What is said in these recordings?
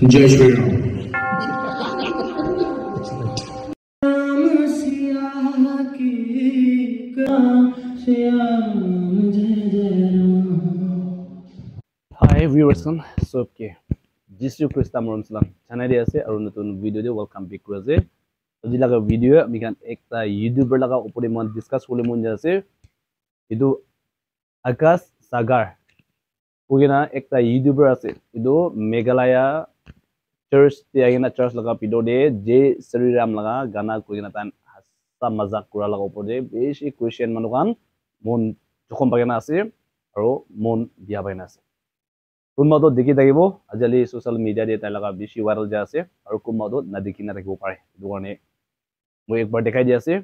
जय Shri Ram. Hi viewers, so okay. Jisu Krista Moram Salam. Channel dia ase aru notun video de welcome back kura ase. Toji laga video ami kan ekta YouTuber laga opore mon discuss kole mon ase. Idu Akash Sagar. Kugina ekta YouTuber ase. Idu Meghalaya church te agina church laga video de J Sri Ram laga gana kugina tan hasta mazak kura laga opore beshi Christian manukan mon jokhom bagena ase aru mon biya baina ase. कुमादो देखि থাকিব আজলি social media দে তাই লাগা বেশি viral যা আছে আৰু কুমাদো না দেখি না থাকিব পাৰে দুগনে মই একবাৰ দেখাই দি আছে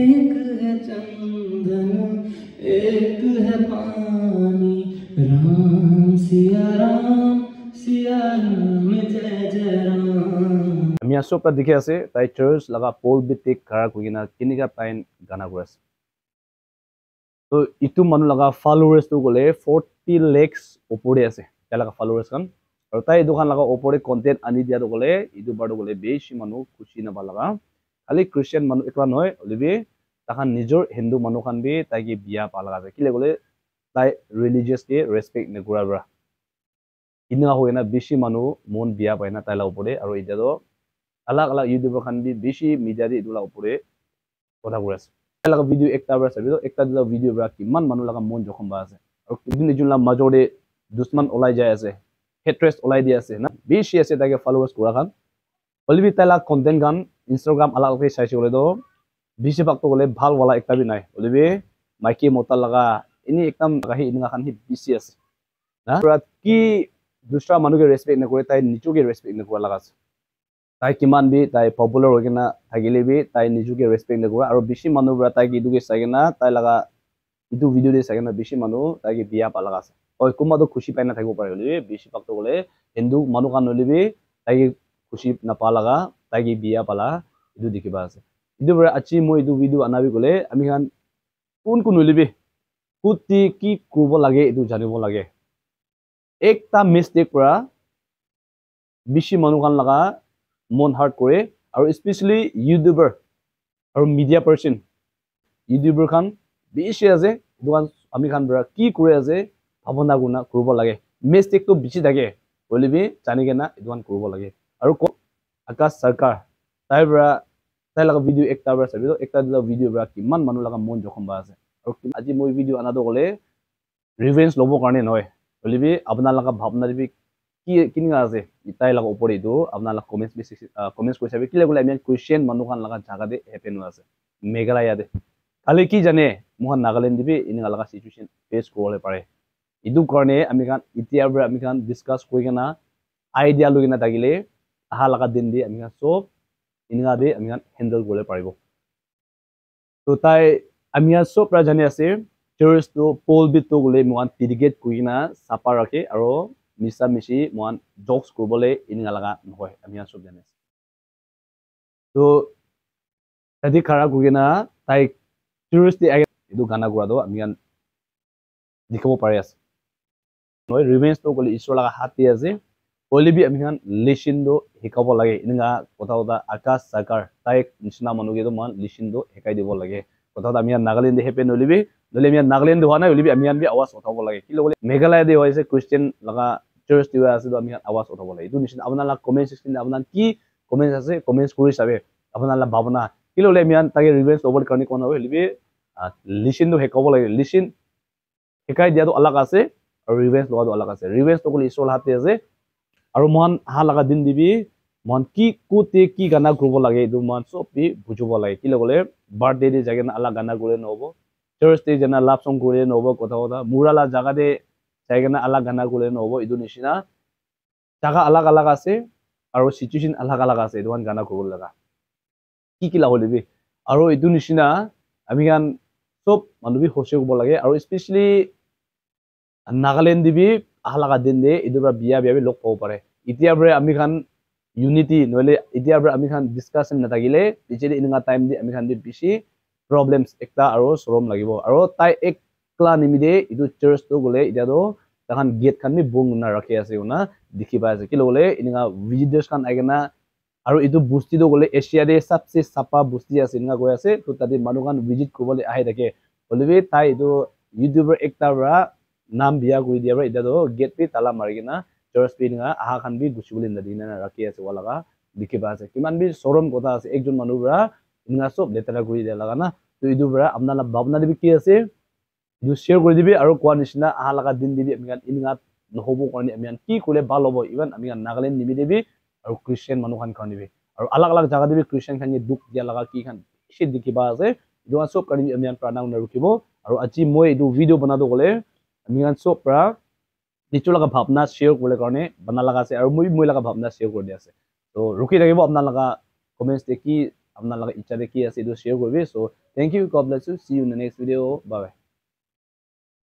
एक है चंदन एक है पानी राम सिया राम जय जय राम আমি আসপৰা দেখি আছে তাই চাৰ্চ লাগা পল বিটিক খাৰা কইনা কিনিকা টাইম গানা গৰাছ তো ইটো মানুহ লাগা ফলোৱাৰ্স তো গলে 40 lakhs ওপৰে আছে তাই লাগা ফলোৱাৰ্স কান আৰু তাই দোকান লাগা ওপৰে কন্টেন্ট আনি দিয়া গলে ইটো বাৰ গলে বেছি মানুহ খুশি না লাগা খালি খ্ৰীষ্টিয়ান মানুহ একলা নহয় লিবি তাহান নিজৰ হিন্দু মানুহ খান বি তাইকি বিয়া পা লাগা আছে কিলে গলে তাই ৰিলিজিয়াছলি ৰেসপেক্ট নকৰা বৰা ইনা হয়না বেছি মানুহ মন বিয়া পাইনা তাইলা ওপৰে আৰু ইদাদো अलग अलग यूट्यूबर खान भी बेसी मीडिया दे इदुला उपरे কথা কইছে লাগা ভিডিও একটা বৰা সাবি একটা দিলা ভিডিও বৰা কিমান মানুহ লাগা মন জখম বা আছে আৰু কিদিন জুনলা মাজৰে দুশ্মন ওলাই যায় আছে হেট্ৰেস ওলাই দি আছে না বেছি আছে তাকে ফলোৱাৰ্স কৰা খান অলবি তাইলা কন্টেন্ট গান ইনস্টাগ্রাম আলাগ ফে চাইছে বলে তো বেছি ভাগ তো গলে ভাল वाला একটা বি নাই অলবি মাইকি মতা লাগা ইনি একদম গাহি ইনগা খান হি বেছি আছে না কি দুসরা মানুষকে রেসপেক্ট নকৰে তাই নিজকে ৰেসপেক্ট নকৰা লাগা আছে তাই কিমান বি তাই পপুলাৰ হৈ কিনা থাকিলে বি তাই নিজকে ৰেসপেক্ট নকৰা আৰু বেছি মানুহ বৰা তাই ইদুকে চাই কিনা তাই লাগা ইদু ভিডিও দে চাই কিনা বেছি মানুহ তাইকে বিয়া পা লাগা আছে ওই কুমাদো খুশি পাই না থাকিব পাৰে হলি বেছি পাক্ত গলে হিন্দু মানুহ কান হলিবি তাইকে খুশি না পা লাগা তাইকে বিয়া পালা ইদু দেখিবা আছে ইদু বৰা আজি মই ইদু ভিডিও আনাবি গলে আমি কান কোন হলিবি কুতি কি কৰিব লাগে ইদু জানিব লাগে একটা মিস্টেক পৰা বেছি মানুহ কান লাগা মন হার্ট করে আর স্পেশালি ইউটিউবার আর মিডিয়া পার্সন ইউটিউবার খান বেশি আছে দোকান আমি খান বৰা কি করে আছে ভাবনা গুণা করব লাগে মিস্টেক তো বেশি থাকে বলিবি জানি কেনা দোকান করব লাগে আর আকাশ সরকার তাই বৰা তাই লাগা ভিডিও একটা বৰা চাবি একটা দিলা ভিডিও বৰা কিমান মানুহ লাগা মন জখম বা আছে আৰ আজি মই ভিডিও আনাদো গলে ৰিভেঞ্জ লব কাৰণে নহয় বলিবি আপনার লাগা ভাবনা দিবি কি কিনিঙা আছে ইতাই লাগা উপরে ইদু আপনারা কমেন্টস কইছে কি লাগলে আমি কোয়েশ্চন মানুহ খান লাগা জায়গা দে হ্যাপেন আছে মেঘালয়া দে খালি কি জানে মোহন নাগাল্যান্ড দিবি ইনিঙা লাগা সিচুয়েশন ফেস করলে পারে ইদু কারণে আমি খান ইতিয়া আমি খান ডিসকাস কই কেনা আইডিয়া লই কেনা থাকিলে আহা লাগা দিন দি আমি খান সব ইনিঙা দে আমি খান হ্যান্ডেল করলে পারিব তো তাই আমি সব প্রা জানি আছে চার্চ তো পোল বিট তো গলে মোহন পিডিগেট কই কেনা সাপা রাখে আর মিছা মিছি মন জকস কৰিবলৈ ইনিঙা লাগা নহয় আমি সব জানে তো তাদি খাৰা গুগিনা তাই টুৰিষ্ট ইদু গানা গুৰাদো আমি দেখাব পাৰি আছে নহয় ৰিভেঞ্জ তো গলি ঈশ্বৰ লাগা হাতি আছে কলিবি আমি লিসিনদো শিকাব লাগে ইনিঙা কথা আকাশ সাকাৰ তাই নিচিনা মানুহগেতো মান লিসিনদো শিকাই দিব লাগে কথা আমি নাগালেণ্ড হেপেন হলিবি নলে আমি নাগালেণ্ড হোৱা নাই হলিবি আমি আৱাজ উঠাব লাগে কি লগলে মেঘালয় দে হৈছে খ্ৰীষ্টিয়ান লাগা চার্চ দিও আছে তো আমি আওয়াজ উঠাব লাগে ইদু নিচিনা আপনারা কমেন্ট সেকশন আপনারা কি কমেন্ট আছে কমেন্টস কৰি চাবে আপনাৰা ভাবনা কি ললে আমি তাকে ৰিভেঞ্জ ওভাৰ কাৰণে কোন হয় লিবি লিসিন দো হেকাব লাগে লিসিন হেকাই দিয়াটো আলাগ আছে আৰু ৰিভেঞ্জ লগাটো আলাগ আছে ৰিভেঞ্জ তো কলি ইসল হাতে আছে আৰু মন হা লাগা দিন দিবি মন কি কুতে কি গানা গ্রুব লাগে ইদু মন সব বি বুঝব লাগে কি লগলে বার্থডে দে জায়গা না আলাগ গানা গলে নহব চার্চ দে জানা লাভ সং গলে নহব কথা মুরালা জায়গা দে জায়গা না আলাগ গানা গলে নহব ইদু নিচিনা জায়গা আলাগ আলাগ আছে আৰু সিচুয়েশন আলাগ আলাগ আছে ইদুন গানা গল লাগা কি লাগলিবি আৰু ইদু নিচিনা আমি গান সব মানুবি হসে গব লাগে আৰু স্পেশালি নাগালেণ্ড দিবি আহা লাগা দিন দে ইদুরা বিয়া বিয়া লগ পাব পারে ইতিয়া বরে আমি গান unity noile idia bra ami khan discussion na tagile pichede inga time di ami khan di bishi problems ekta aro sorom lagibo aro tai ek kla nimide idu church to gole idia do tahan gate khan mi bung na rakhi ase una dikhi pa ase kilole inga visitors khan agena aro idu busti do gole asia de sabse sapa busti ase inga goi ase to tadi manu khan visit kobole ahi thake bolbe tai idu youtuber ekta bra nam biya goi dia bra idia do gate pe tala marigina church pe inga aha khan bi guchibole na dina rakhi ase wala dikhi pa ase kiman bi sorom kotha ase ekjon manu bra inga sob letara goi dia laga na to idu bra apna la bhabna de ki ase idu share kori dibi aro kwa nishina aha laga din dibi ami kan inga nohobo karni ami kan ki kole bhal hobo even ami kan nagaland nibi debi aro christian manu khan karni bi aro alag alag jaga debi christian khan ye duk dia laga ki khan shi dikhi pa ase idu sob karni ami kan prana na rukibo aro aji moi idu video bana do gole ami kan sob pra nichu laga bhabna share kole karne bana laga ase aro moi laga bhabna share kori dia ase to ruki thakibo apna laga comments de ki apna laga icha de ki ase idu share koribe so thank you god bless you see you in the next video bye bye